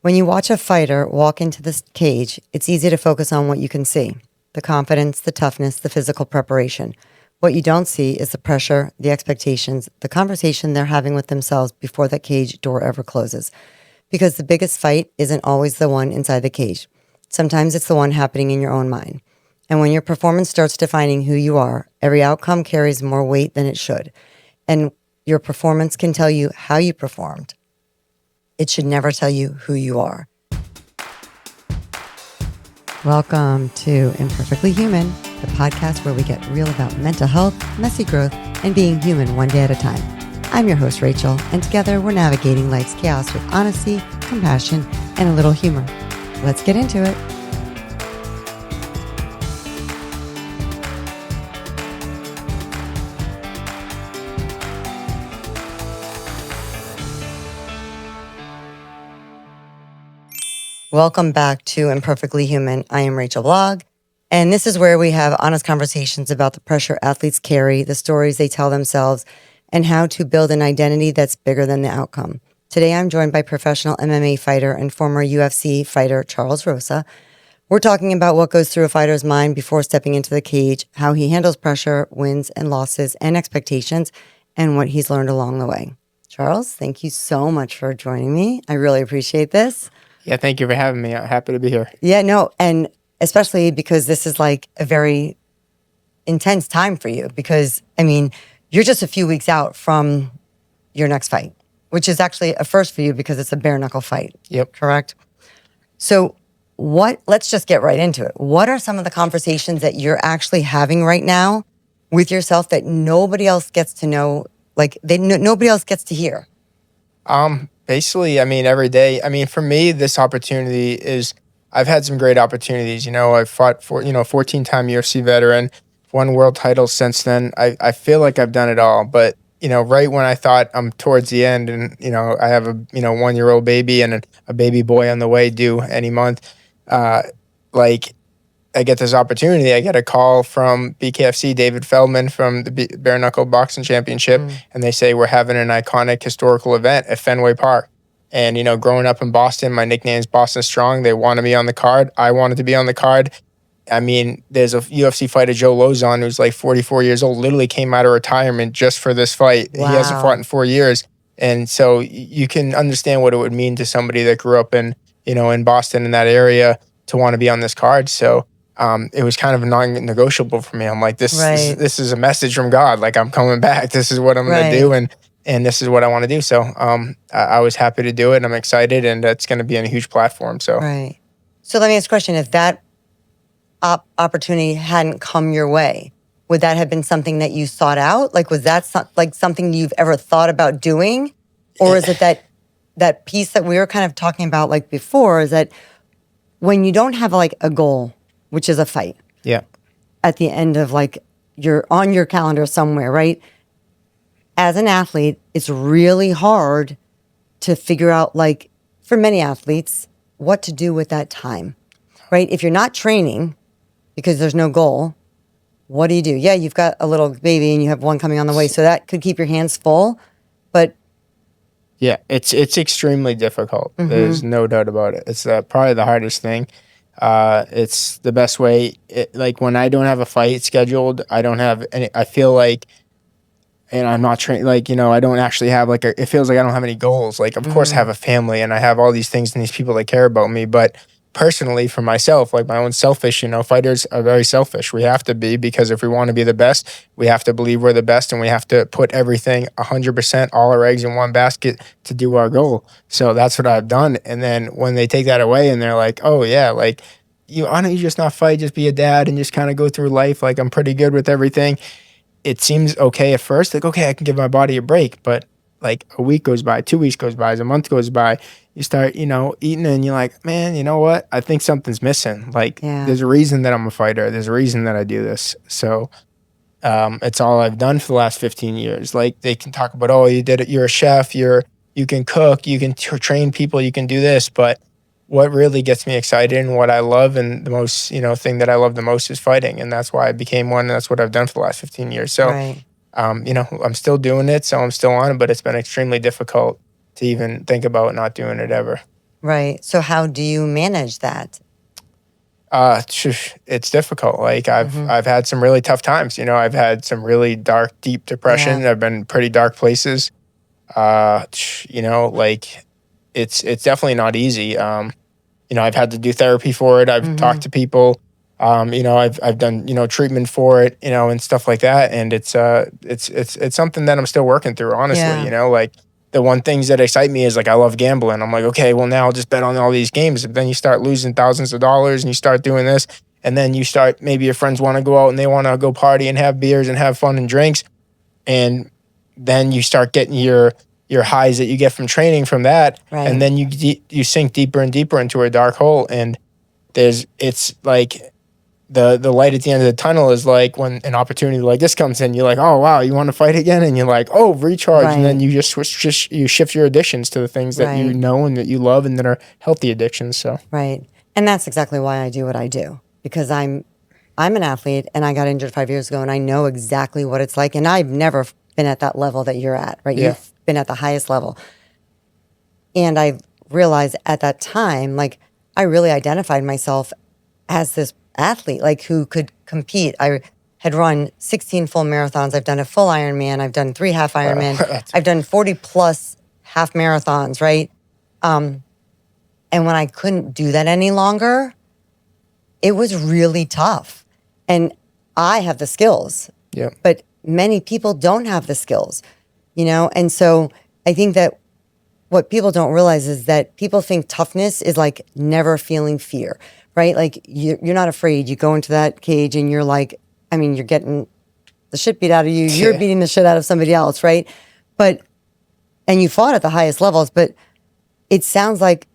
When you watch a fighter walk into this cage, it's easy to focus on what you can see: the confidence, the toughness, the physical preparation. What you don't see is the pressure, the expectations, the conversation they're having with themselves before that cage door ever closes. Because the biggest fight isn't always the one inside the cage. Sometimes it's the one happening in your own mind. And when your performance starts defining who you are, every outcome carries more weight than it should. And your performance can tell you how you performed. It should never tell you who you are. Welcome to Imperfectly Human, the podcast where we get real about mental health, messy growth, and being human one day at a time. I'm your host, Rachel, and together we're navigating life's chaos with honesty, compassion, and a little humor. Let's get into it. Welcome back to Imperfectly Human. I am Rachel Blogg, and this is where we have honest conversations about the pressure athletes carry, the stories they tell themselves, and how to build an identity that's bigger than the outcome. Today, I'm joined by professional MMA fighter and former UFC fighter Charles Rosa. We're talking about what goes through a fighter's mind before stepping into the cage, how he handles pressure, wins and losses, and expectations, and what he's learned along the way. Charles, thank you so much for joining me. I really appreciate this. Yeah, thank you for having me. I'm happy to be here. Yeah, no, and especially because this is like a very intense time for you because, I mean, you're just a few weeks out from your next fight, which is actually a first for you because it's a bare-knuckle fight. Yep. Correct? So let's just get right into it. What are some of the conversations that you're actually having right now with yourself that nobody else gets to know, like nobody else gets to hear? Basically, I mean, every day. I mean, for me, this opportunity is, I've had some great opportunities. You know, I've fought for, 14-time UFC veteran, won world titles since then. I feel like I've done it all. But, right when I thought I'm towards the end and, I have a, 1-year-old baby and a baby boy on the way due any month, I get this opportunity. I get a call from BKFC, David Feldman from the bare-knuckle boxing championship, and they say we're having an iconic historical event at Fenway Park. And, growing up in Boston, my nickname is Boston Strong. They wanted me on the card. I wanted to be on the card. I mean, there's a UFC fighter, Joe Lozon, who's like 44 years old, literally came out of retirement just for this fight. Wow. He hasn't fought in 4 years. And so you can understand what it would mean to somebody that grew up in, in Boston, in that area, to want to be on this card. So it was kind of non-negotiable for me. I'm like, this is a message from God. Like, I'm coming back. This is what I'm going to do. And this is what I want to do. So I was happy to do it, and I'm excited, and it's going to be on a huge platform. So Right. So let me ask a question. If that opportunity hadn't come your way, would that have been something that you sought out? Like, was that something you've ever thought about doing? Or is it that piece that we were kind of talking about like before, is that when you don't have like a goal, which is a fight. Yeah. At the end of like, you're on your calendar somewhere, right? As an athlete, it's really hard to figure out, like, for many athletes, what to do with that time, right? If you're not training because there's no goal, what do? Yeah, you've got a little baby and you have one coming on the way, so that could keep your hands full, but yeah, it's extremely difficult. Mm-hmm. There's no doubt about it. It's probably the hardest thing. It's the best way. Like, when I don't have a fight scheduled, I don't have any, I feel like, and I'm not trained, like, I don't actually have it feels like I don't have any goals. Like, of course I have a family and I have all these things and these people that care about me. But personally, for myself, like my own selfish, fighters are very selfish. We have to be, because if we want to be the best, we have to believe we're the best, and we have to put everything 100%, all our eggs in one basket to do our goal. So that's what I've done. And then when they take that away and they're like, oh yeah, like, why don't you just not fight, just be a dad and just kind of go through life? Like, I'm pretty good with everything. It seems okay at first, like, okay, I can give my body a break. But like, a week goes by, 2 weeks goes by, a month goes by, you start, eating, and you're like, man, you know what? I think something's missing. Like, There's a reason that I'm a fighter. There's a reason that I do this. So it's all I've done for the last 15 years. Like, they can talk about, oh, you did it. You're a chef. You can cook. You can train people. You can do this. But what really gets me excited and what I love, and the most, thing that I love the most, is fighting. And that's why I became one. And that's what I've done for the last 15 years. So, I'm still doing it. So I'm still on it, but it's been extremely difficult to even think about not doing it ever. Right. So how do you manage that? It's difficult. Like Mm-hmm. I've had some really tough times. I've had some really dark, deep depression. Yeah. I've been in pretty dark places. Like it's definitely not easy. I've had to do therapy for it. I've Mm-hmm. talked to people. I've done treatment for it. And stuff like that. And it's something that I'm still working through. Honestly, Yeah. like the one things that excite me is like I love gambling. I'm like, okay, well now I'll just bet on all these games. But then you start losing thousands of dollars, and you start doing this, and then you start maybe your friends want to go out and they want to go party and have beers and have fun and drinks, and then you start getting your highs that you get from training from that, Right. and then you sink deeper and deeper into a dark hole. And it's like the light at the end of the tunnel is like when an opportunity like this comes in, you're like, oh wow, you want to fight again, and you're like, oh, recharge. Right. And then you just you shift your addictions to the things that you Right. know and that you love and that are healthy addictions. So Right. And that's exactly why I do what I do, because I'm an athlete and I got injured 5 years ago, and I know exactly what it's like. And I've never been at that level that you're at, right? Yeah. You've been at the highest level. And I realized at that time, like, I really identified myself as this athlete, like, who could compete. I had run 16 full marathons. I've done a full Ironman. I've done 3 half Ironman. Wow. I've done 40 plus half marathons, right? And when I couldn't do that any longer, it was really tough. And I have the skills, yeah, but many people don't have the skills, And so I think that what people don't realize is that people think toughness is like never feeling fear, right? Like you're not afraid. You go into that cage and you're like, you're getting the shit beat out of you. You're Yeah. beating the shit out of somebody else, right? And you fought at the highest levels, but it sounds like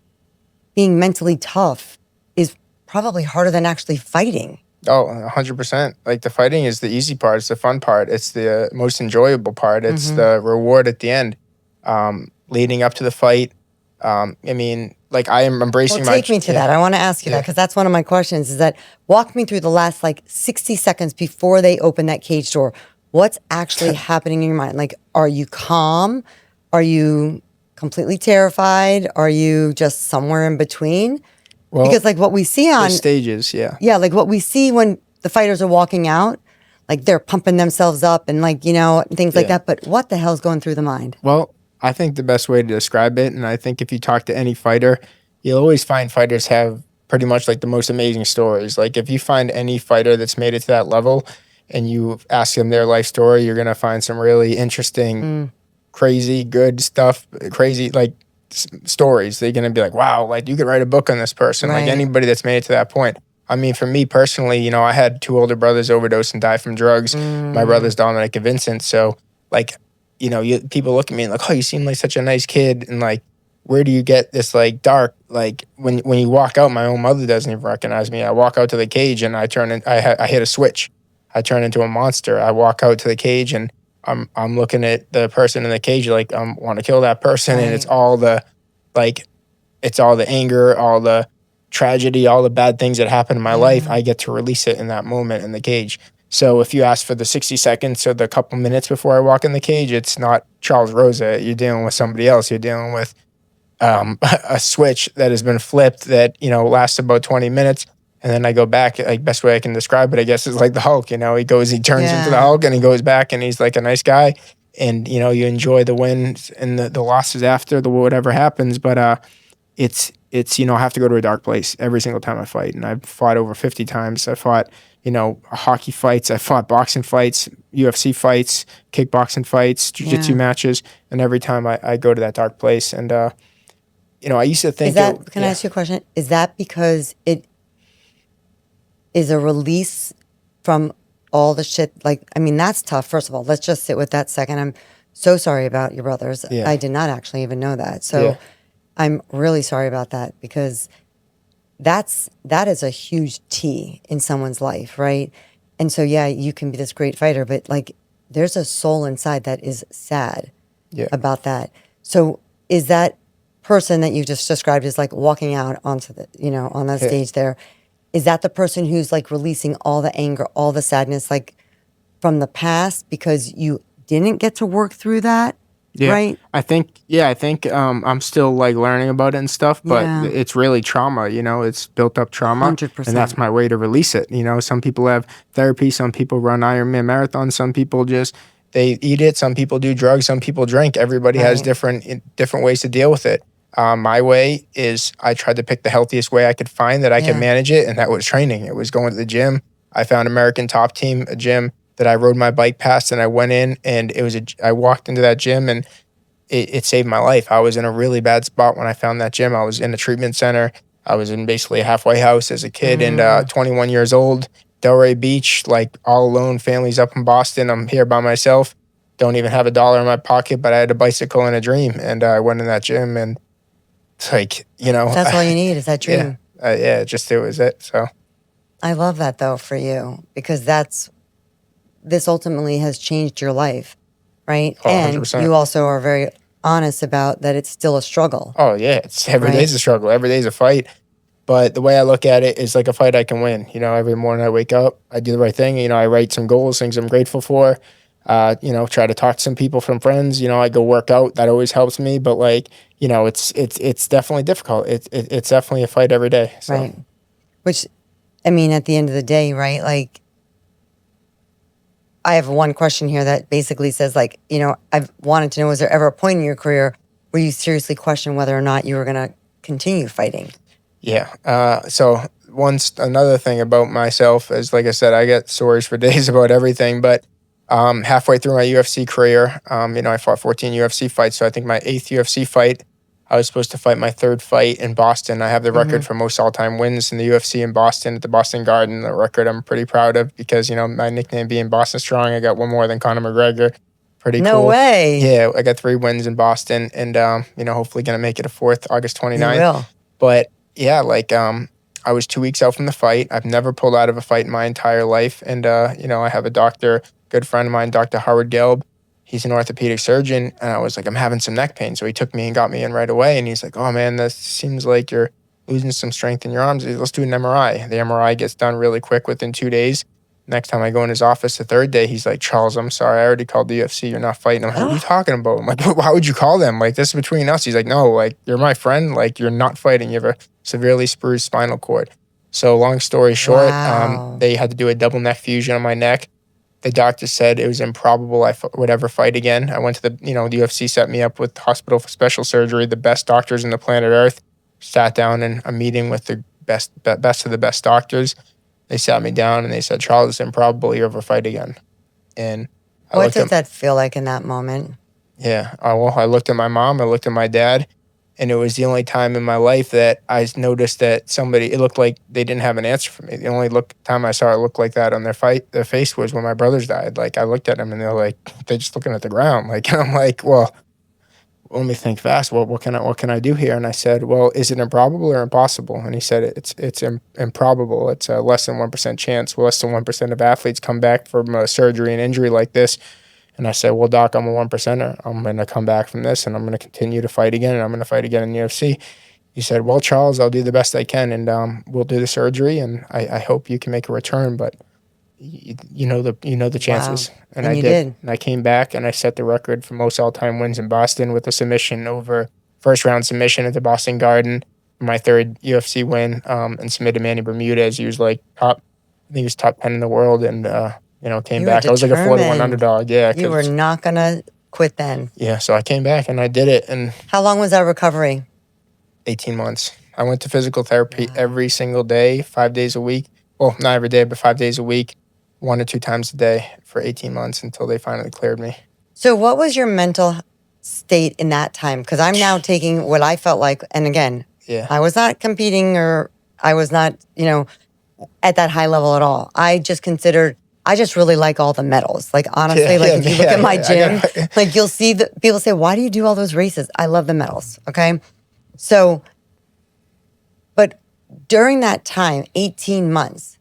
being mentally tough is probably harder than actually fighting. Oh, 100%. Like the fighting is the easy part. It's the fun part. It's the most enjoyable part. It's the reward at the end. Leading up to the fight. Like I am embracing Well, take me to that. I want to ask you that because that's one of my questions is that walk me through the last like 60 seconds before they open that cage door. What's actually happening in your mind? Like, are you calm? Are you completely terrified? Are you just somewhere in between? Well, because like what we see on the stages, yeah. Yeah, like what we see when the fighters are walking out, like they're pumping themselves up and like, things like that. But what the hell's going through the mind? Well, I think the best way to describe it, and I think if you talk to any fighter, you'll always find fighters have pretty much like the most amazing stories. Like if you find any fighter that's made it to that level and you ask them their life story, you're going to find some really interesting, crazy, good stuff, crazy like stories. They're going to be like, wow, like you could write a book on this person. Right. Like anybody that's made it to that point. For me personally, I had 2 older brothers overdose and die from drugs. My brothers, Dominic and Vincent. So like, people look at me and like, oh, you seem like such a nice kid. And like, where do you get this like dark, like when you walk out, my own mother doesn't even recognize me. I walk out to the cage and I hit a switch. I turn into a monster. I walk out to the cage and I'm looking at the person in the cage like I want to kill that person. Right. And it's all the anger, all the tragedy, all the bad things that happen in my life. I get to release it in that moment in the cage. So if you ask for the 60 seconds or the couple minutes before I walk in the cage, it's not Charles Rosa. You're dealing with somebody else. You're dealing with a switch that has been flipped that, lasts about 20 minutes. And then I go back, like best way I can describe it, I guess, is like the Hulk. He turns into the Hulk and he goes back and he's like a nice guy. And, you enjoy the wins and the losses after the whatever happens. But it's I have to go to a dark place every single time I fight. And I've fought over 50 times. I fought, hockey fights. I fought boxing fights, UFC fights, kickboxing fights, jiu-jitsu matches. And every time I go to that dark place. And, I used to think... Can I ask you a question? Is that because it is a release from all the shit? Like, that's tough. First of all, let's just sit with that second. I'm so sorry about your brothers. Yeah. I did not actually even know that. So I'm really sorry about that because that is a huge T in someone's life, right? And so, you can be this great fighter, but like there's a soul inside that is sad about that. So is that person that you just described as like walking out onto the, on that stage there, is that the person who's like releasing all the anger, all the sadness, like from the past because you didn't get to work through that Yeah, right? I think I'm still like learning about it and stuff, but Yeah. it's really trauma, it's built up trauma, and 100%. that's my way to release it. Some people have therapy, some people run Ironman marathons, some people just they eat it, some people do drugs, some people drink. Everybody has Right. different ways to deal with it. My way is I tried to pick the healthiest way I could find that I could Yeah. manage it, and that was training. It was going to the gym. I found American Top Team, a gym that I rode my bike past, and I went in, and I walked into that gym, and it saved my life. I was in a really bad spot when I found that gym. I was in a treatment center. I was in basically a halfway house as a kid, and 21 years old, Delray Beach, like all alone, family's up in Boston. I'm here by myself. Don't even have $1 in my pocket, but I had a bicycle and a dream, and I went in that gym, and it's like, That's all you need is that dream. Yeah, it was it. So I love that though for you, because this ultimately has changed your life, right? Oh, And 100%. you also are very honest about that it's still a struggle. Oh yeah, it's every Right. day's a struggle. Every day's a fight. But the way I look at it is like a fight I can win. Every morning I wake up, I do the right thing. I write some goals, things I'm grateful for. Try to talk to some people, from friends. I go work out. That always helps me. But it's definitely difficult. It's definitely a fight every day. So. Right. Which, I mean, at the end of the day, right? Like, I have one question here that basically says, like, I've wanted to know, was there ever a point in your career where you seriously questioned whether or not you were going to continue fighting? Yeah. So another thing about myself is, like I said, I get stories for days about everything. But halfway through my UFC career, I fought 14 UFC fights. So I think my 8th UFC fight, I was supposed to fight my 3rd fight in Boston. I have the record for most all-time wins in the UFC in Boston at the Boston Garden. The record I'm pretty proud of because, my nickname being Boston Strong, I got one more than Conor McGregor. Pretty No cool. way. Yeah, I got 3 wins in Boston, and, hopefully going to make it a 4th, August 29th. You will. But yeah, I was 2 weeks out from the fight. I've never pulled out of a fight in my entire life. And, I have a doctor, good friend of mine, Dr. Howard Gelb. He's an orthopedic surgeon. And I was like, I'm having some neck pain. So he took me and got me in right away. And he's like, oh man, this seems like you're losing some strength in your arms. Let's do an MRI. The MRI gets done really quick within 2 days. Next time I go in his office the 3rd day, he's like, Charles, I'm sorry, I already called the UFC. You're not fighting. I'm like, what are you talking about? I'm like, why would you call them? Like, this is between us. He's like, no, like, you're my friend. Like, you're not fighting. You have a severely bruised spinal cord. So long story short, Wow. they had to do a double neck fusion on my neck. The doctor said it was improbable I would ever fight again. I went to the UFC set me up with Hospital for Special Surgery, the best doctors on the planet Earth. Sat down in a meeting with the best of the best doctors. They sat me down and they said, Charles, it's improbable you ever fight again. And What does that feel like in that moment? Yeah. I looked at my mom, I looked at my dad, and it was the only time in my life that I noticed that it looked like they didn't have an answer for me. The only time I saw it look like that on their face was when my brothers died. Like, I looked at them and they're just looking at the ground. Like, and I'm like, well, let me think fast. Well, what can I do here? And I said, well, is it improbable or impossible? And he said, it's improbable. It's a less than 1% chance. Less than 1% of athletes come back from a surgery and injury like this. And I said, well, doc, I'm a 1%er. I'm going to come back from this and I'm going to continue to fight again. And I'm going to fight again in the UFC. He said, well, Charles, I'll do the best I can. And we'll do the surgery. And I hope you can make a return. But you know the chances. Wow. And And I you did. did. And I came back and I set the record for most all-time wins in Boston with a submission over first round submission at the Boston Garden. My 3rd UFC win, and submitted Manny Bermudez. He was top 10 in the world, and came You were back. I was like a 4-1 determined. underdog. Yeah, You were not going to quit then. yeah. So I came back and I did it, and How long was that recovery? 18 months. I went to physical therapy every single day, 5 days a week. Well, not every day, but 5 days a week, 1 or 2 times a day for 18 months until they finally cleared me. So what was your mental state in that time? Because I'm now taking what I felt like, and again, Yeah. I was not competing or I was not, at that high level at all. I just really like all the medals. Like, honestly, if you look at my gym, you'll see people say, why do you do all those races? I love the medals, okay? So, but during that time, 18 months,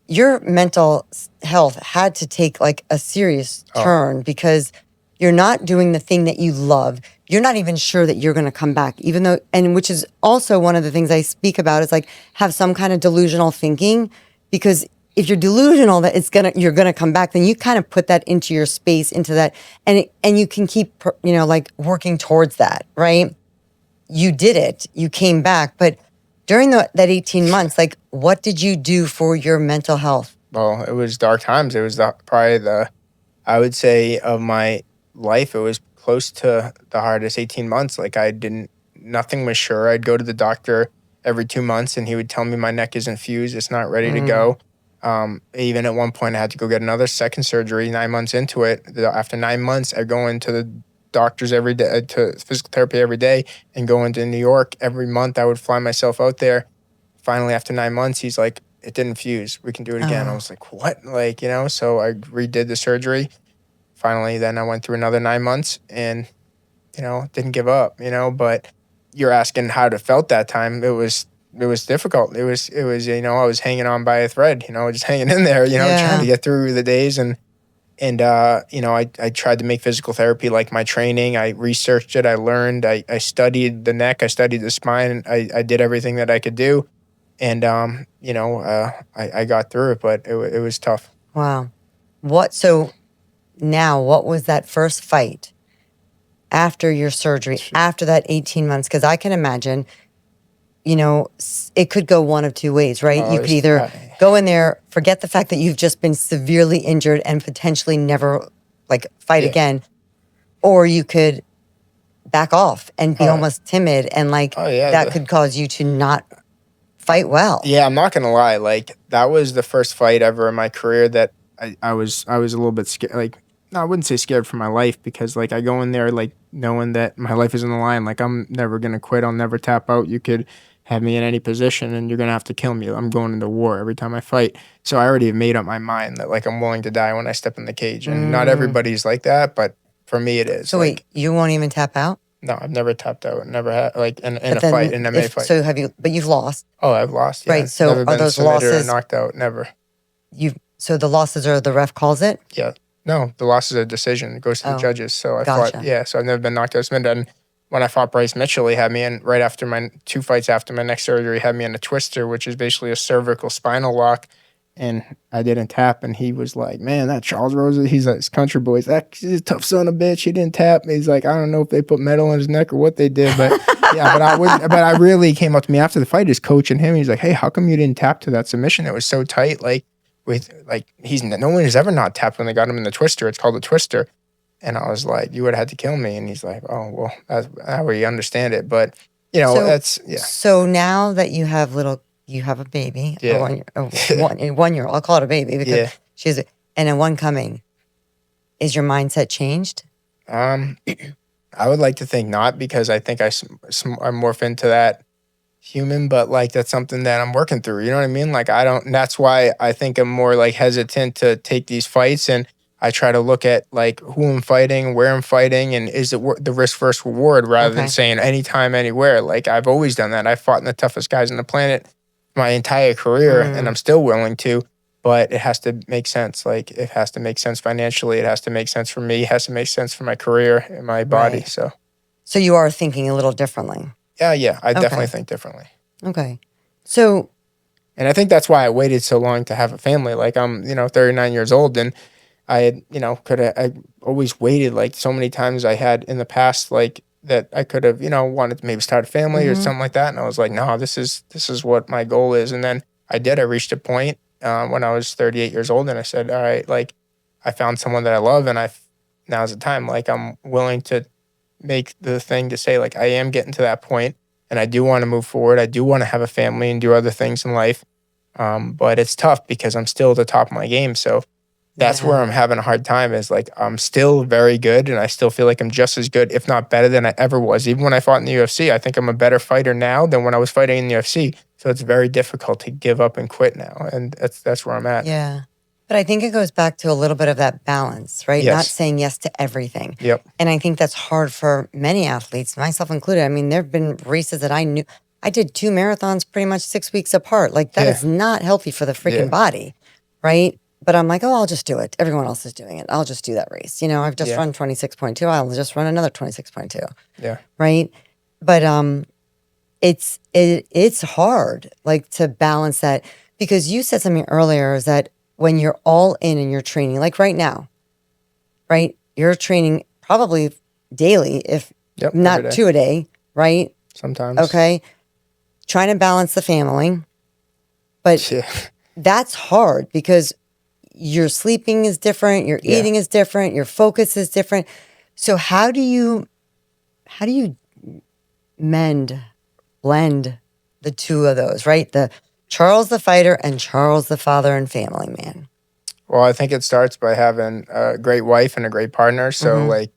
your mental health had to take a serious turn because you're not doing the thing that you love. You're not even sure that you're going to come back, even though, and which is also one of the things I speak about is have some kind of delusional thinking, because if you're delusional that you're gonna come back, then you kind of put that into your space, into that, and you can keep, like working towards that, right? You did it, you came back, but during that 18 months, like, what did you do for your mental health? Well, it was dark times. It was I would say, of my life, it was close to the hardest 18 months. Like, nothing was sure. I'd go to the doctor every 2 months and he would tell me my neck isn't fused. It's not ready to go. Even at one point I had to go get another second surgery 9 months into it. After 9 months, I go into the doctors every day, to physical therapy every day, and go into New York every month. I would fly myself out there. Finally, after 9 months, he's like, it didn't fuse. We can do it again. I was like, what? Like, so I redid the surgery. Finally, then I went through another 9 months and, didn't give up, but you're asking how it felt that time. It was difficult. It was, I was hanging on by a thread, just hanging in there, trying to get through the days. And I tried to make physical therapy like my training. I researched it. I learned. I studied the neck. I studied the spine. I did everything that I could do. And, I got through it, but it was tough. Wow. So now, what was that first fight after your surgery, after that 18 months? Because I can imagine, it could go one of two ways, right? You could either go in there, forget the fact that you've just been severely injured and potentially never fight again, or you could back off and be almost timid, and that could cause you to not fight well. Yeah, I'm not gonna lie. Like, that was the first fight ever in my career that I was a little bit scared. Like, no, I wouldn't say scared for my life, because I go in there knowing that my life is on the line. Like, I'm never gonna quit. I'll never tap out. You could have me in any position and you're gonna have to kill me. I'm going into war every time I fight. So I already made up my mind that I'm willing to die when I step in the cage. And not everybody's like that, but for me it is. So wait, you won't even tap out? No, I've never tapped out. Never had in a fight, an MMA fight. So have you? But you've lost. Oh, I've lost. Yeah. Right. So never are been those submitted losses or knocked out? Never. So the losses are the ref calls it? Yeah. No, the loss is a decision. It goes to the judges. So I fought. Yeah. So I've never been knocked out, submitted. And when I fought Bryce Mitchell, he had me in right after my 2 fights after my neck surgery. He had me in a twister, which is basically a cervical spinal lock. And I didn't tap, and he was like, "Man, that Charles Rosa, he's like his country boy. He's a tough son of a bitch. He didn't tap." He's like, "I don't know if they put metal in his neck or what they did, but yeah." But I really came up to me after the fight, his coach and him. He's like, "Hey, how come you didn't tap to that submission? It was so tight. No one has ever not tapped when they got him in the twister. It's called a twister." And I was like, "You would have had to kill me." And he's like, "Oh, well, that's how we understand it." But that's So now that you have a baby, a 1 year. I'll call it a baby because and a one coming. Is your mindset changed? I would like to think not, because I think I morph into that human, but that's something that I'm working through. You know what I mean? And that's why I think I'm more hesitant to take these fights, and I try to look at who I'm fighting, where I'm fighting, and is it the risk versus reward, rather than saying anytime, anywhere. I've always done that. I fought in the toughest guys on the planet my entire career, and I'm still willing to, but it has to make sense. It has to make sense financially. It has to make sense for me. It has to make sense for my career and my body. Right. So you are thinking a little differently. Yeah. I definitely think differently. Okay. So. And I think that's why I waited so long to have a family. I'm, 39 years old, and I had, I always waited so many times I had in the past, that I could have, wanted to maybe start a family or something like that. And I was like, no, this is what my goal is. And then I reached a point when I was 38 years old, and I said, all right, I found someone that I love, and now's the time. I'm willing to make the thing to say, I am getting to that point, and I do want to move forward. I do want to have a family and do other things in life. But it's tough because I'm still at the top of my game. So that's where I'm having a hard time, is I'm still very good, and I still feel like I'm just as good, if not better, than I ever was. Even when I fought in the UFC, I think I'm a better fighter now than when I was fighting in the UFC. So it's very difficult to give up and quit now. And that's where I'm at. Yeah. But I think it goes back to a little bit of that balance, right? Yes. Not saying yes to everything. Yep. And I think that's hard for many athletes, myself included. I mean, there have been races that I knew. I did 2 marathons pretty much 6 weeks apart. That is not healthy for the freaking body, right? But I'm like, I'll just do it. Everyone else is doing it. I'll just do that race. I've just run 26.2. I'll just run another 26.2. Yeah. Right? But it's hard, to balance that, because you said something earlier is that when you're all in your training, like right now, right? You're training probably daily, if Yep, not every day. 2 a day, right? Sometimes. Okay. Trying to balance the family. But Yeah. that's hard because your sleeping is different, your eating is different, your focus is different. So how do you blend the two of those, right? The Charles the fighter and Charles the father and family man. Well, I think it starts by having a great wife and a great partner. So, like,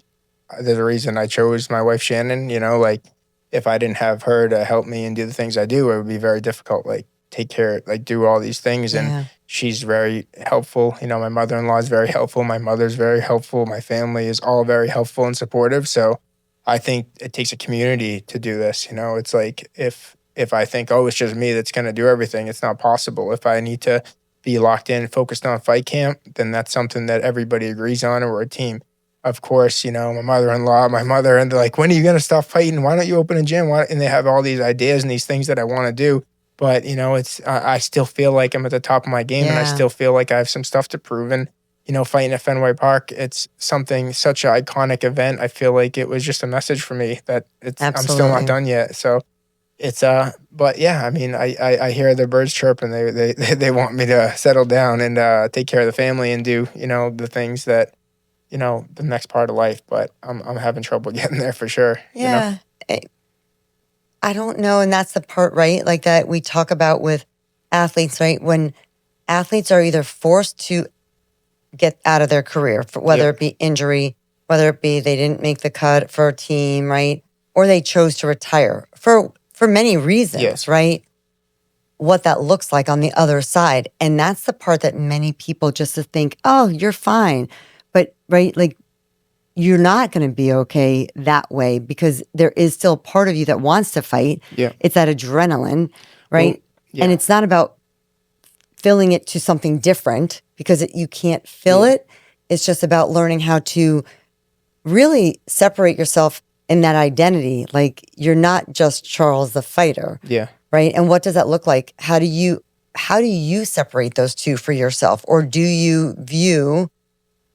there's a reason I chose my wife, Shannon. You know, like, if I didn't have her to help me and do the things I do, it would be very difficult. Like, take care, like, do all these things. Yeah. And she's very helpful. You know, my mother-in-law is very helpful. My mother's very helpful. My family is all very helpful and supportive. So, I think it takes a community to do this. You know, it's like if I think, oh, it's just me that's going to do everything, it's not possible. If I need to be locked in, focused on fight camp, then that's something that everybody agrees on, or we're a team. Of course, you know, my mother-in-law, my mother, and they're like, when are you going to stop fighting? Why don't you open a gym? And they have all these ideas and these things that I want to do. But, you know, I still feel like I'm at the top of my game, and I still feel like I have some stuff to prove. And, you know, fighting at Fenway Park, it's something, such an iconic event. I feel like it was just a message for me that I'm still not done yet. So it's, but yeah, I mean, I hear the birds chirp, and they want me to settle down and take care of the family and do, you know, the things that, you know, the next part of life. But I'm having trouble getting there for sure. Yeah. You know? I don't know. And that's the part, right? Like that we talk about with athletes, right? When athletes are either forced to get out of their career, whether it be injury, whether it be they didn't make the cut for a team, right? Or they chose to retire for many reasons, right? What that looks like on the other side. And that's the part that many people just think, oh, you're fine. But, right, like, you're not going to be okay that way because there is still part of you that wants to fight. Yeah. It's that adrenaline, right? Well, and it's not about filling it to something different because you can't fill it. It's just about learning how to really separate yourself in that identity. Like, you're not just Charles the fighter. Yeah. Right? And what does that look like? How do you separate those two for yourself? Or do you view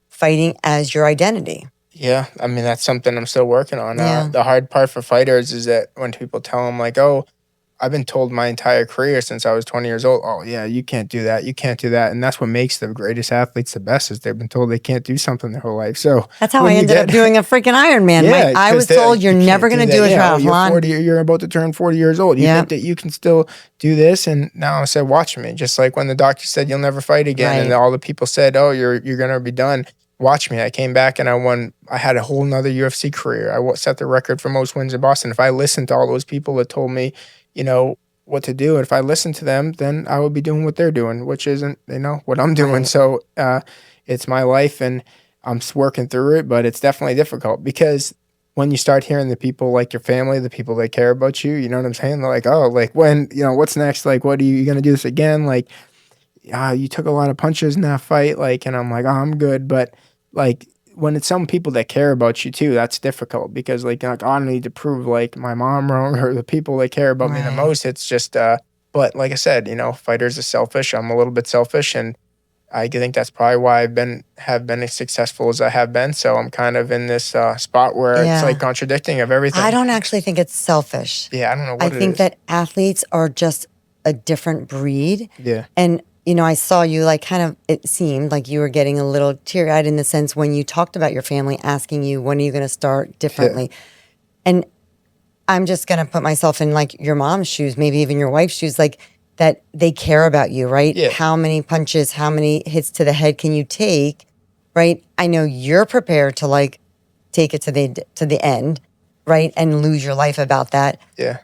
fighting as your identity? Yeah, I mean, that's something I'm still working on. Yeah. The hard part for fighters is that when people tell them, like, oh, I've been told my entire career since I was 20 years old, oh, yeah, you can't do that. You can't do that. And that's what makes the greatest athletes the best, is they've been told they can't do something their whole life. So that's how I ended up doing a freaking Ironman. Yeah, I was told you're never going to do a triathlon. You're about to turn 40 years old. You think that you can still do this? And now I said, watch me. Just like when the doctor said you'll never fight again, and all the people said, oh, you're going to be done. Watch me. I came back and I had a whole nother UFC career. I set the record for most wins in Boston. If I listened to all those people that told me, you know, what to do, and if I listened to them, then I would be doing what they're doing, which isn't, you know, what I'm doing. Right. So it's my life, and I'm working through it, but it's definitely difficult because when you start hearing the people, like your family, the people that care about you, you know what I'm saying? They're like, oh, like, when, you know, what's next? Like, what are you going to do this again? Like, you took a lot of punches in that fight. Like, and I'm like, oh, I'm good. But like, when it's some people that care about you too, that's difficult because like I don't need to prove like my mom wrong or the people that care about me the most. It's just, but like I said, you know, fighters are selfish. I'm a little bit selfish, and I think that's probably why have been as successful as I have been. So I'm kind of in this spot where it's like contradicting of everything. I don't actually think it's selfish. Yeah, I don't know what it is. I think that athletes are just a different breed. Yeah. And you know, I saw you like kind of, it seemed like you were getting a little teary-eyed in the sense when you talked about your family asking you, when are you going to start differently? And I'm just going to put myself in like your mom's shoes, maybe even your wife's shoes, like that they care about you, right? Yeah. How many punches, how many hits to the head can you take, right? I know you're prepared to like take it to the end, right? And lose your life about that. Yeah.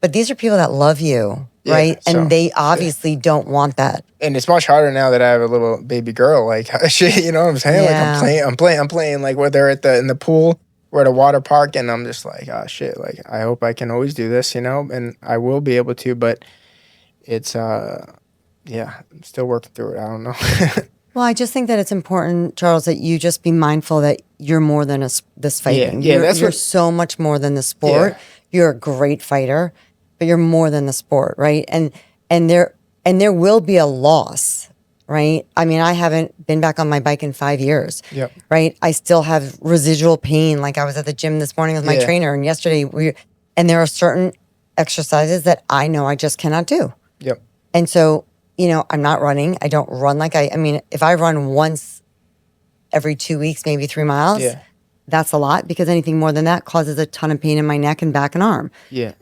But these are people that love you. Right. So, and they obviously don't want that. And it's much harder now that I have a little baby girl. Like, you know what I'm saying? Yeah. Like I'm playing like whether in the pool or at a water park, and I'm just like, oh shit, like I hope I can always do this, you know, and I will be able to, but it's I'm still working through it. I don't know. Well, I just think that it's important, Charles, that you just be mindful that you're more than this fighting. Yeah, you're so much more than the sport. Yeah. You're a great fighter. But you're more than the sport, right? And and there will be a loss, right? I mean, I haven't been back on my bike in 5 years, right? I still have residual pain. Like I was at the gym this morning with my trainer, and yesterday and there are certain exercises that I know I just cannot do. And so, you know, I'm not running. I don't run like I mean, if I run once every 2 weeks, maybe 3 miles, that's a lot, because anything more than that causes a ton of pain in my neck and back and arm.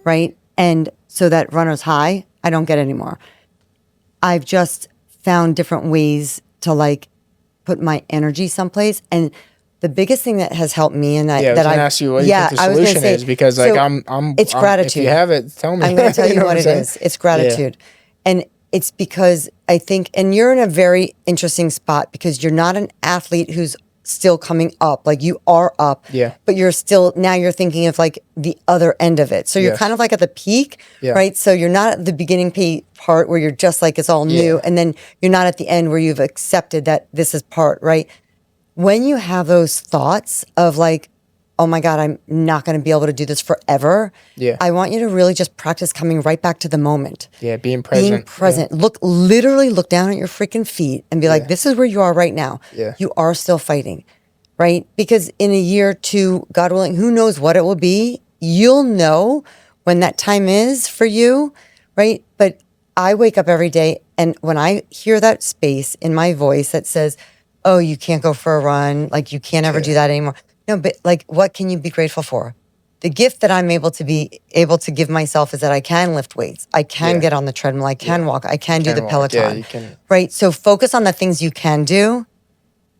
Right. And so that runner's high, I don't get anymore. I've just found different ways to like put my energy someplace. And the biggest thing that has helped me, and I was gonna ask you what you think the solution is, because like it's gratitude. If you have it, tell me. I'm going to tell you what it is. It's gratitude. And it's because I think, and you're in a very interesting spot, because you're not an athlete who's still coming up. Like you are up, but you're still, now you're thinking of like the other end of it. So you're kind of like at the peak, right? So you're not at the beginning part where you're just like, it's all new. And then you're not at the end where you've accepted that this is part, right? When you have those thoughts of like, oh my God, I'm not going to be able to do this forever. I want you to really just practice coming right back to the moment. Being present. Being present. Literally look down at your freaking feet and be like, this is where you are right now. You are still fighting, right? Because in a year or two, God willing, who knows what it will be, you'll know when that time is for you, right? But I wake up every day, and when I hear that space in my voice that says, oh, you can't go for a run, like you can't ever do that anymore. No, but like, what can you be grateful for? The gift that I'm able to give myself is that I can lift weights. I can get on the treadmill. I can walk. I can do the Peloton. Right? So focus on the things you can do,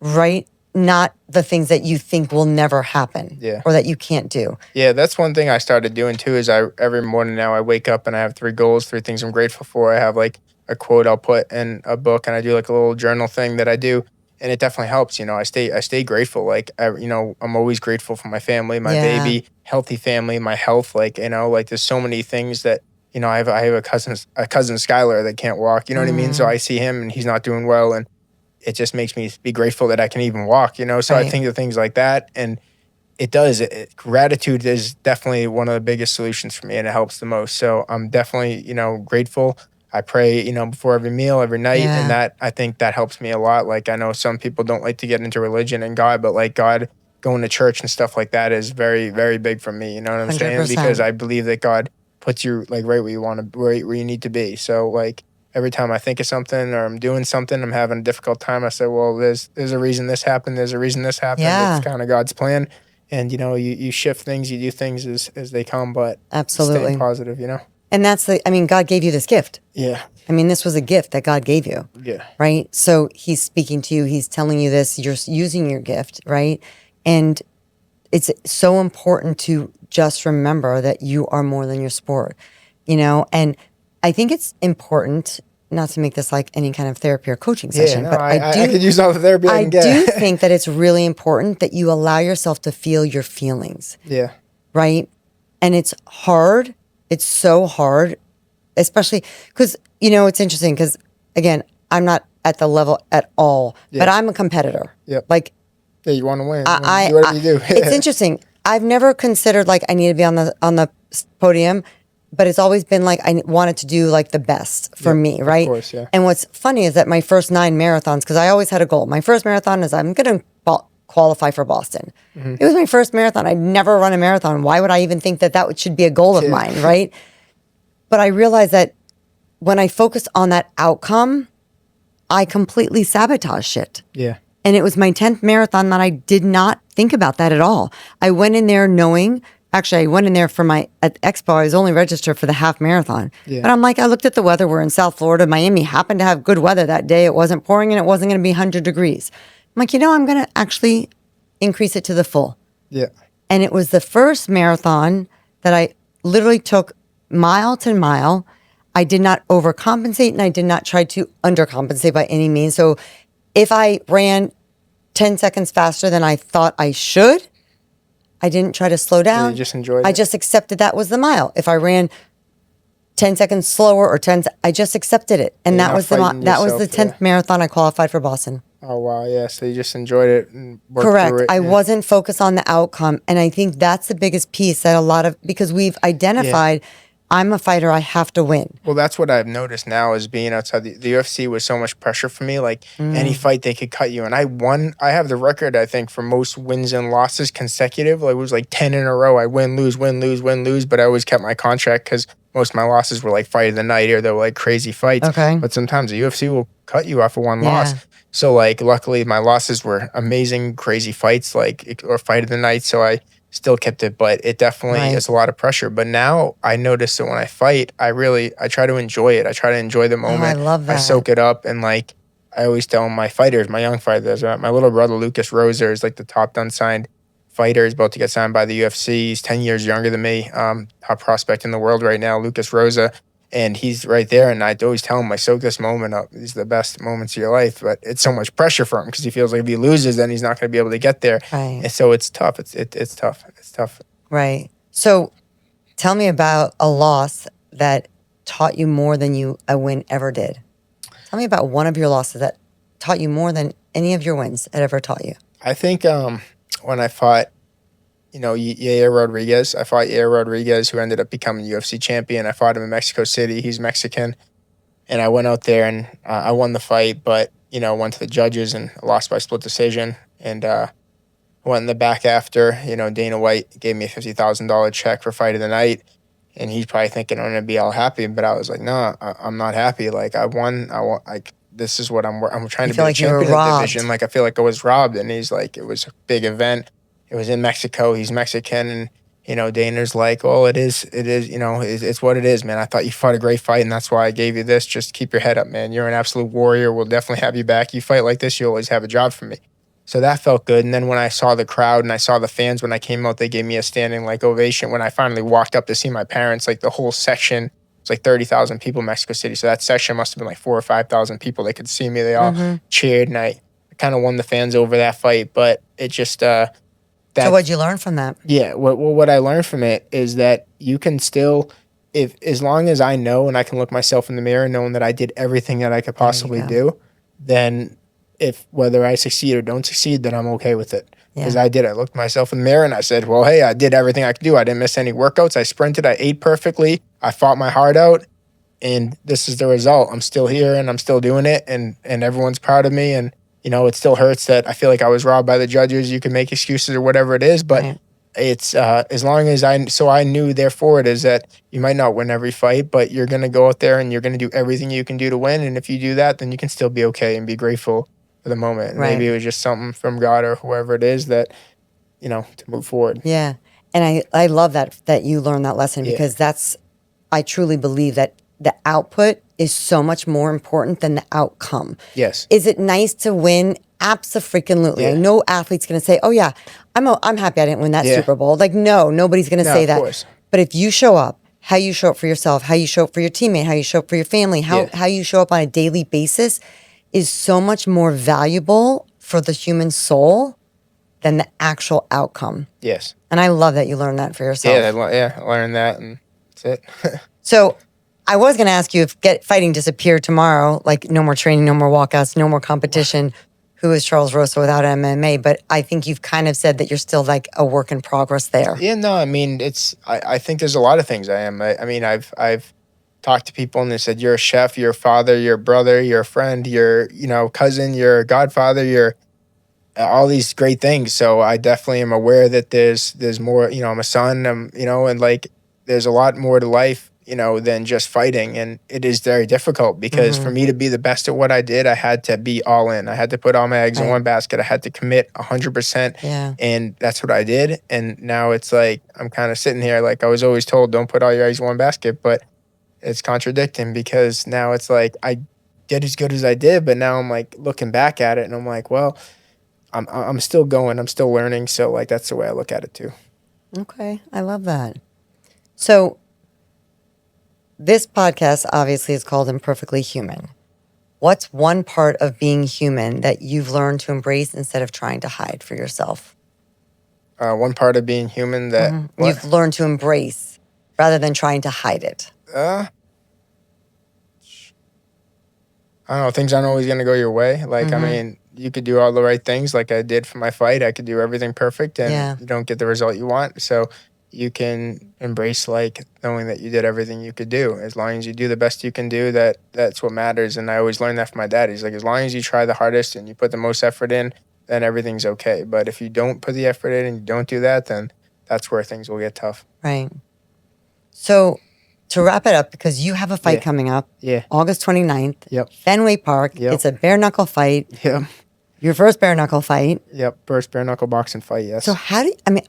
right? Not the things that you think will never happen or that you can't do. That's one thing I started doing too, is every morning now I wake up and I have 3 goals, 3 things I'm grateful for. I have like a quote I'll put in a book, and I do like a little journal thing that I do. And it definitely helps, you know. I stay grateful. Like, you know, I'm always grateful for my family, my baby, healthy family, my health. Like, you know, like there's so many things that, you know, I have a cousin Skylar that can't walk. You know what I mean? So I see him and he's not doing well, and it just makes me be grateful that I can even walk. You know, so I think of things like that, and it does. Gratitude is definitely one of the biggest solutions for me, and it helps the most. So I'm definitely, you know, grateful. I pray, you know, before every meal, every night, and that, I think that helps me a lot. Like, I know some people don't like to get into religion and God, but like God, going to church and stuff like that is very, very big for me. You know what I'm 100%. Saying? Because I believe that God puts you like right where you want to, right where you need to be. So like every time I think of something or I'm doing something, I'm having a difficult time, I say, well, there's a reason this happened. There's a reason this happened. It's kind of God's plan. And, you know, you shift things, you do things as they come, but staying positive, you know? And that's God gave you this gift. I mean, this was a gift that God gave you. Right? So he's speaking to you. He's telling you this. You're using your gift, right? And it's so important to just remember that you are more than your sport, you know? And I think it's important, not to make this like any kind of therapy or coaching session, but I could use all the therapy I can get. I do think that it's really important that you allow yourself to feel your feelings. Right? And it's hard. It's so hard, especially because, you know, it's interesting because, again, I'm not at the level at all, but I'm a competitor. Like, you want to win. Do whatever you do. It's interesting. I've never considered like I need to be on the podium, but it's always been like I wanted to do like the best for me, right? Of course, And what's funny is that my first 9 marathons, because I always had a goal. My first marathon is I'm going to qualify for Boston. It was my first marathon. I'd never run a marathon. Why would I even think that should be a goal of mine, right? But I realized that when I focused on that outcome, I completely sabotaged it. And it was my 10th marathon that I did not think about that at all. I went in there knowing, actually I went in there for at Expo, I was only registered for the half marathon. But I'm like, I looked at the weather. We're in South Florida. Miami happened to have good weather that day. It wasn't pouring and it wasn't going to be 100 degrees. I'm like, you know, I'm going to actually increase it to the full. And it was the first marathon that I literally took mile to mile. I did not overcompensate and I did not try to undercompensate by any means. So if I ran 10 seconds faster than I thought I should, I didn't try to slow down. You just enjoyed it. I just accepted that was the mile. If I ran 10 seconds slower or I just accepted it. And that was the 10th marathon I qualified for Boston. Oh, wow. Yeah. So you just enjoyed it and worked Correct. through it. I wasn't focused on the outcome. And I think that's the biggest piece that because we've identified I'm a fighter. I have to win. Well, that's what I've noticed now is being outside the UFC was so much pressure for me. Like any fight, they could cut you. And I won. I have the record, I think, for most wins and losses consecutive. Like, it was like 10 in a row. I win, lose, win, lose, win, lose. But I always kept my contract because most of my losses were like fight of the night or they were like crazy fights. Okay. But sometimes the UFC will cut you off of one loss. So like, luckily my losses were amazing, crazy fights, like, or fight of the night. So I still kept it, but it definitely is a lot of pressure. But now I notice that when I fight, I try to enjoy it. I try to enjoy the moment. I love that. I soak it up. And like, I always tell my fighters, my young fighters, my little brother, Lucas Rosa, is like the top unsigned fighter. He's about to get signed by the UFC. He's 10 years younger than me. Top prospect in the world right now, Lucas Rosa. And he's right there. And I always tell him, I soak this moment up. These are the best moments of your life. But it's so much pressure for him because he feels like if he loses, then he's not going to be able to get there. Right. And so it's tough. It's tough. It's tough. Right. So tell me about a loss that taught you more than a win ever did. Tell me about one of your losses that taught you more than any of your wins had ever taught you. I think when I fought, Yair Rodriguez. I fought Yair Rodriguez, who ended up becoming UFC champion. I fought him in Mexico City. He's Mexican. And I went out there and I won the fight, but, went to the judges and lost by split decision. And went in the back after. Dana White gave me a $50,000 check for fight of the night. And he's probably thinking I'm going to be all happy. But I was like, no, I'm not happy. Like, I won. This is what I'm trying to be the champion of the division. Like, I feel like I was robbed. And he's like, it was a big event. It was in Mexico. He's Mexican. And, Dana's like, oh, it is, it's what it is, man. I thought you fought a great fight, and that's why I gave you this. Just keep your head up, man. You're an absolute warrior. We'll definitely have you back. You fight like this, you always have a job for me. So that felt good. And then when I saw the crowd and I saw the fans, when I came out, they gave me a standing, ovation. When I finally walked up to see my parents, the whole section, it was 30,000 people in Mexico City. So that section must have been 4,000 or 5,000 people. They could see me. They all cheered, and I kind of won the fans over that fight. But it just... so what'd you learn from that? Yeah, what I learned from it is that you can still, as long as I know and I can look myself in the mirror knowing that I did everything that I could possibly do, then whether I succeed or don't succeed, then I'm okay with it. Because I did. I looked myself in the mirror and I said, well, hey, I did everything I could do. I didn't miss any workouts. I sprinted. I ate perfectly. I fought my heart out. And this is the result. I'm still here and I'm still doing it. And everyone's proud of me. And it still hurts that I feel like I was robbed by the judges. You can make excuses or whatever it is, but it's as long as I knew, therefore it is that you might not win every fight, but you're going to go out there and you're going to do everything you can do to win. And if you do that, then you can still be okay and be grateful for the moment. And maybe it was just something from God or whoever it is that, to move forward. Yeah. And I love that you learned that lesson because I truly believe that the output is so much more important than the outcome. Yes. Is it nice to win? Absolutely. Yeah. No athlete's going to say, "Oh yeah, I'm happy I didn't win that Super Bowl." No, nobody's going to say that. Course. But if you show up, how you show up for yourself, how you show up for your teammate, how you show up for your family, how you show up on a daily basis is so much more valuable for the human soul than the actual outcome. Yes. And I love that you learned that for yourself. I learned that, and that's it. So I was going to ask you if fighting disappeared tomorrow, like no more training, no more walkouts, no more competition, who is Charles Rosa without MMA? But I think you've kind of said that you're still a work in progress there. Yeah, no, I mean, I think there's a lot of things I am. I mean, I've talked to people and they said, you're a chef, you're a father, you're a brother, you're a friend, you're, cousin, you're a godfather, you're all these great things. So I definitely am aware that there's more, I'm a son, and there's a lot more to life, than just fighting. And it is very difficult because for me to be the best at what I did, I had to be all in. I had to put all my eggs in one basket. I had to commit 100%. Yeah. And that's what I did. And now it's I'm kind of sitting here, I was always told, don't put all your eggs in one basket, but it's contradicting because now it's I did as good as I did, but now I'm looking back at it and I'm well, I'm still going, I'm still learning. So that's the way I look at it too. Okay. I love that. So this podcast obviously is called Imperfectly Human. What's one part of being human that you've learned to embrace instead of trying to hide for yourself? One part of being human that you've learned to embrace rather than trying to hide it. I don't know. Things aren't always going to go your way. I mean, you could do all the right things like I did for my fight. I could do everything perfect and you don't get the result you want. So you can embrace like knowing that you did everything you could do. As long as you do the best you can do, that's what matters. And I always learned that from my dad. He's like, as long as you try the hardest and you put the most effort in, then everything's okay. But if you don't put the effort in and you don't do that, then that's where things will get tough. Right. So to wrap it up, because you have a fight coming up, August 29th, Yep. Fenway Park. Yep. It's a bare-knuckle fight. Yep. Your first bare-knuckle fight. Yep. First bare-knuckle boxing fight, yes. So how do you, I mean,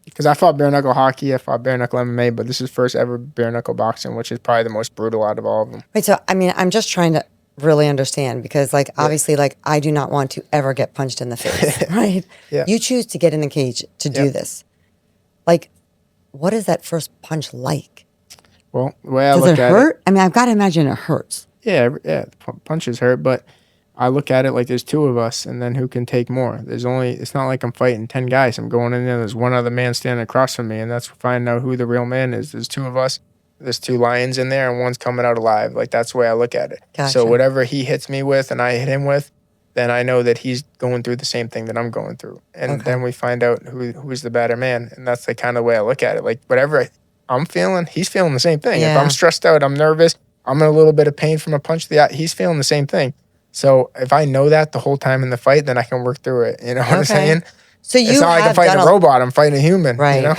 because I fought bare-knuckle hockey, I fought bare-knuckle MMA, but this is first ever bare-knuckle boxing, which is probably the most brutal out of all of them. Wait, so, I mean, I'm just trying to really understand because, like, obviously, like, I do not want to ever get punched in the face, right? Yeah. You choose to get in the cage to do this. Like, what is that first punch like? Well, the way I Does look it at hurt? I mean, I've got to imagine it hurts. Yeah, punches hurt, but I look at it like there's two of us, and then who can take more? It's not like I'm fighting 10 guys. I'm going in there, there's one other man standing across from me, and that's finding out who the real man is. There's two of us, there's two lions in there, and one's coming out alive. Like, that's the way I look at it. Gotcha. So whatever he hits me with and I hit him with, then I know that he's going through the same thing that I'm going through. And then we find out who's the better man, and that's the kind of way I look at it. Like, whatever I'm feeling, he's feeling the same thing. Yeah. If I'm stressed out, I'm nervous, I'm in a little bit of pain from a punch to the eye, he's feeling the same thing. So if I know that the whole time in the fight, then I can work through it. You know what I'm saying? So you it's not like I'm fighting a robot. I'm fighting a human. Right. You know?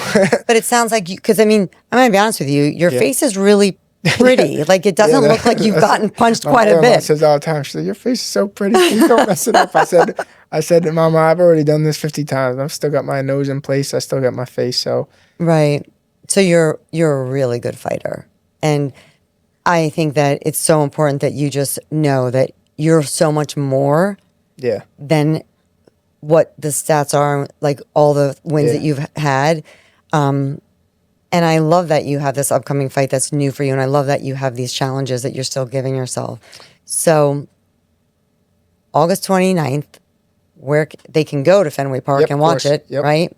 But it sounds like you, because I mean, I'm going to be honest with you, your face is really pretty. Like, it doesn't look like you've gotten punched quite a bit. Says all the time, she's like, your face is so pretty. You don't mess it up. I said, Mama, I've already done this 50 times. I've still got my nose in place. I still got my face. So right. So you're a really good fighter. And I think that it's so important that you just know that you're so much more than what the stats are, like all the wins that you've had. And I love that you have this upcoming fight that's new for you. And I love that you have these challenges that you're still giving yourself. So August 29th, where they can go to Fenway Park and watch it, right?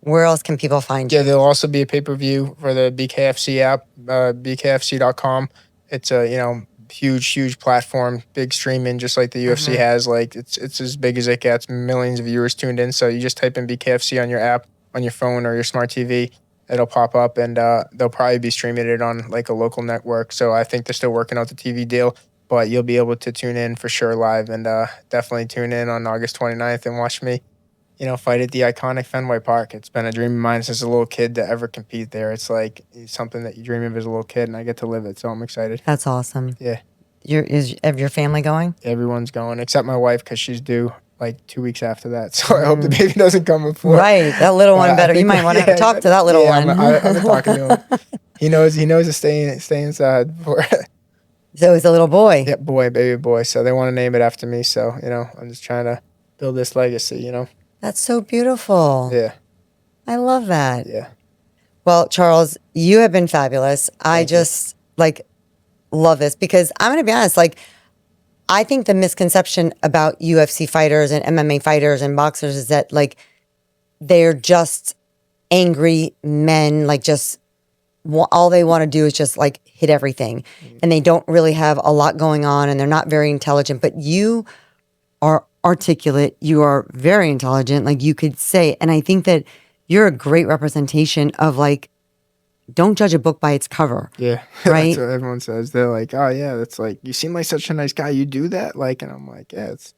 Where else can people find you? Yeah, there'll also be a pay-per-view for the BKFC app, bkfc.com. It's a, huge platform, big streaming, just like the UFC has. Like, it's as big as it gets, millions of viewers tuned in. So you just type in BKFC on your app, on your phone or your smart TV, it'll pop up, and they'll probably be streaming it on like a local network. So I think they're still working out the TV deal, but you'll be able to tune in for sure live, and definitely tune in on August 29th and watch me, fight at the iconic Fenway Park. It's been a dream of mine since a little kid to ever compete there. It's like something that you dream of as a little kid, and I get to live it, so I'm excited. That's awesome. Yeah. Is your family going? Everyone's going, except my wife, because she's due like 2 weeks after that. So I hope the baby doesn't come before. Right, that little one better. You might want to talk to that little one. I've been talking to him. He knows to stay inside before. So he's a little boy. Yeah, baby boy. So they want to name it after me. So, I'm just trying to build this legacy, That's so beautiful. Yeah. I love that. Yeah. Well, Charles, you have been fabulous. I just love this because I'm going to be honest, I think the misconception about UFC fighters and MMA fighters and boxers is that they're just angry men, all they want to do is just hit everything. And they don't really have a lot going on and they're not very intelligent, but you are articulate. You are very intelligent. You could say, and I think that you're a great representation of don't judge a book by its cover. Yeah. Right. That's what everyone says. They're like, oh yeah, that's you seem like such a nice guy. You do that? And I'm like, yeah, it's.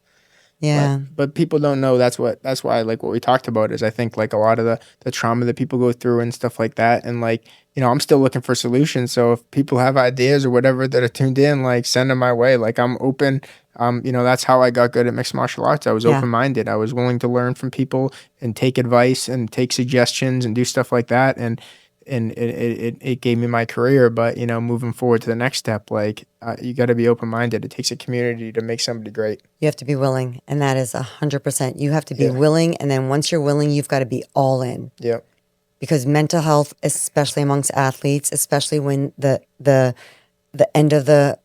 Yeah. But people don't know that's why what we talked about is I think a lot of the trauma that people go through and stuff like that. And I'm still looking for solutions. So if people have ideas or whatever that are tuned in, send them my way. I'm open. That's how I got good at mixed martial arts. I was open-minded. I was willing to learn from people and take advice and take suggestions and do stuff like that. And it gave me my career, but moving forward to the next step, you got to be open-minded. It takes a community to make somebody great. You have to be willing, and that is 100%. You have to be willing, and then once you're willing, you've got to be all in. Yep. Because mental health, especially amongst athletes, especially when the end of the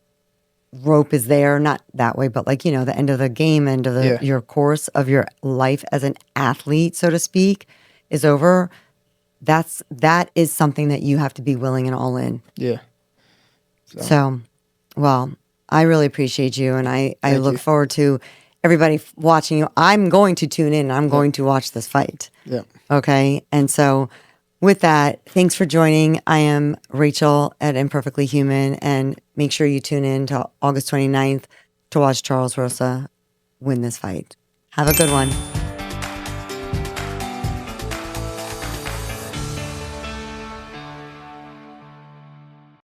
rope is there, not that way, but the end of the game, end of your course of your life as an athlete, so to speak, is over. That is something that you have to be willing and all in. Yeah. So, well, I really appreciate you, and I look forward to everybody watching you. I'm going to tune in. I'm going to watch this fight. Yeah. Okay? And so With that, thanks for joining. I am Rachel at Imperfectly Human, and make sure you tune in to August 29th to watch Charles Rosa win this fight. Have a good one.